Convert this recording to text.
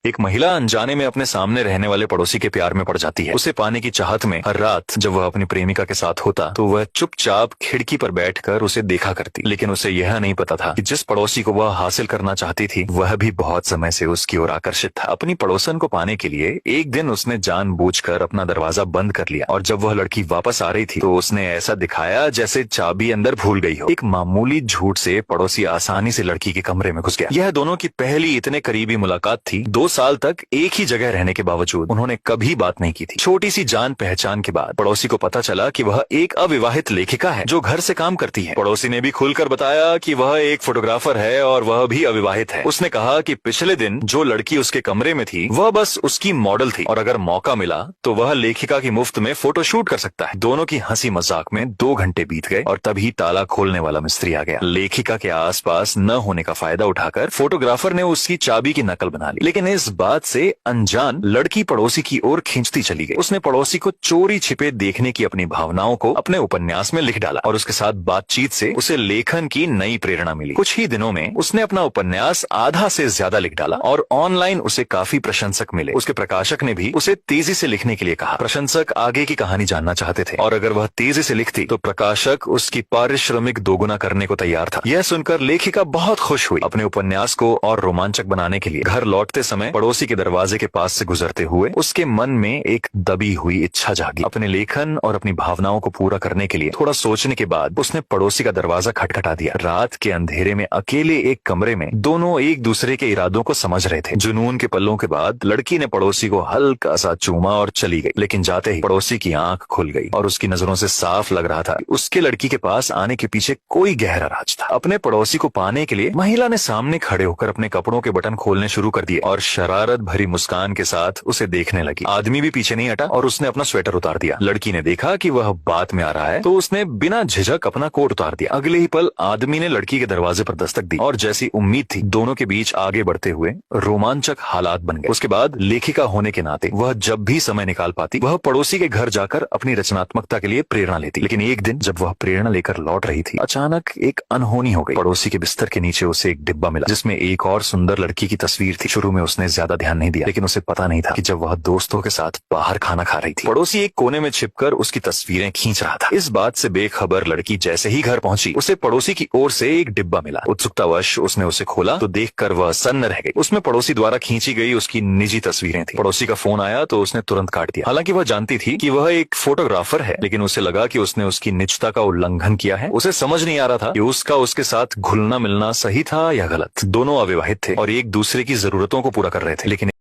एक महिला अनजाने में अपने सामने रहने वाले पड़ोसी के प्यार में पड़ जाती है। उसे पाने की चाहत में हर रात जब वह अपनी प्रेमिका के साथ होता तो वह चुपचाप खिड़की पर बैठकर उसे देखा करती। लेकिन उसे यह नहीं पता था कि जिस पड़ोसी को वह हासिल करना चाहती थी वह भी बहुत समय से उसकी ओर आकर्षित था। अपनी पड़ोसन को पाने के लिए एक दिन उसने जानबूझकर अपना दरवाजा बंद कर लिया और जब वह लड़की वापस आ रही थी तो उसने ऐसा दिखाया जैसे चाबी अंदर भूल गई हो। एक मामूली झूठ से पड़ोसी आसानी से लड़की के कमरे में घुस गया। यह दोनों की पहली इतने करीबी मुलाकात थी। 2 साल तक एक ही जगह रहने के बावजूद उन्होंने कभी बात नहीं की थी। छोटी सी जान पहचान के बाद पड़ोसी को पता चला कि वह एक अविवाहित लेखिका है जो घर से काम करती है। पड़ोसी ने भी खुलकर बताया कि वह एक फोटोग्राफर है और वह भी अविवाहित है। उसने कहा कि पिछले दिन जो लड़की उसके कमरे में थी वह बस उसकी मॉडल थी और अगर मौका मिला तो वह लेखिका की मुफ्त में फोटो शूट कर सकता है। दोनों की हंसी मजाक में 2 घंटे बीत गए और तभी ताला खोलने वाला मिस्त्री आ गया। लेखिका के आसपास न होने का फायदा उठाकर फोटोग्राफर ने उसकी चाबी की नकल बना ली। लेकिन इस बात से अनजान लड़की पड़ोसी की ओर खींचती चली गई। उसने पड़ोसी को चोरी छिपे देखने की अपनी भावनाओं को अपने उपन्यास में लिख डाला और उसके साथ बातचीत से उसे लेखन की नई प्रेरणा मिली। कुछ ही दिनों में उसने अपना उपन्यास आधा से ज्यादा लिख डाला और ऑनलाइन उसे काफी प्रशंसक मिले। उसके प्रकाशक ने भी उसे तेजी से लिखने के लिए कहा। प्रशंसक आगे की कहानी जानना चाहते थे और अगर वह तेजी से लिखती तो प्रकाशक उसकी पारिश्रमिक दोगुना करने को तैयार था। यह सुनकर लेखिका बहुत खुश हुई। अपने उपन्यास को और रोमांचक बनाने के लिए घर लौटते समय पड़ोसी के दरवाजे के पास से गुजरते हुए उसके मन में एक दबी हुई इच्छा जागी। अपने लेखन और अपनी भावनाओं को पूरा करने के लिए थोड़ा सोचने के बाद उसने पड़ोसी का दरवाजा खटखटा दिया। रात के अंधेरे में अकेले एक कमरे में दोनों एक दूसरे के इरादों को समझ रहे थे। जुनून के पलों के बाद लड़की ने पड़ोसी को हल्का सा चूमा और चली गई। लेकिन जाते ही पड़ोसी की आंख खुल गई और उसकी नजरों से साफ लग रहा था उसके लड़की के पास आने के पीछे कोई गहरा राज था। अपने पड़ोसी को पाने के लिए महिला ने सामने खड़े होकर अपने कपड़ों के बटन खोलने शुरू कर दिए और शरारत भरी मुस्कान के साथ उसे देखने लगी। आदमी भी पीछे नहीं हटा और उसने अपना स्वेटर उतार दिया। लड़की ने देखा कि वह बात में आ रहा है तो उसने बिना झिझक अपना कोट उतार दिया। अगले ही पल आदमी ने लड़की के दरवाजे पर दस्तक दी और जैसी उम्मीद थी दोनों के बीच आगे बढ़ते हुए रोमांचक हालात बन गए। उसके बाद लेखिका होने के नाते वह जब भी समय निकाल पाती वह पड़ोसी के घर जाकर अपनी रचनात्मकता के लिए प्रेरणा लेती। लेकिन एक दिन जब वह प्रेरणा लेकर लौट रही थी अचानक एक अनहोनी हो गई। पड़ोसी के बिस्तर के नीचे उसे एक डिब्बा मिला जिसमें एक और सुंदर लड़की की तस्वीर थी। शुरू में उसने ज्यादा ध्यान नहीं दिया लेकिन उसे पता नहीं था कि जब वह दोस्तों के साथ बाहर खाना खा रही थी पड़ोसी एक कोने में छिपकर उसकी तस्वीरें खींच रहा था। इस बात से बेखबर लड़की जैसे ही घर पहुंची उसे पड़ोसी की ओर से एक डिब्बा मिला। उत्सुकतावश उसने उसे खोला तो देखकर वह सन्न रह गई। उसमें पड़ोसी द्वारा खींची गई उसकी निजी तस्वीरें थी। पड़ोसी का फोन आया तो उसने तुरंत काट दिया। हालांकि वह जानती थी कि वह एक फोटोग्राफर है लेकिन उसे लगा कि उसने उसकी निजता का उल्लंघन किया है। उसे समझ नहीं आ रहा था कि उसका उसके साथ घुलना मिलना सही था या गलत। दोनों अविवाहित थे और एक दूसरे की जरूरतों को पूरा कर रहे थे। लेकिन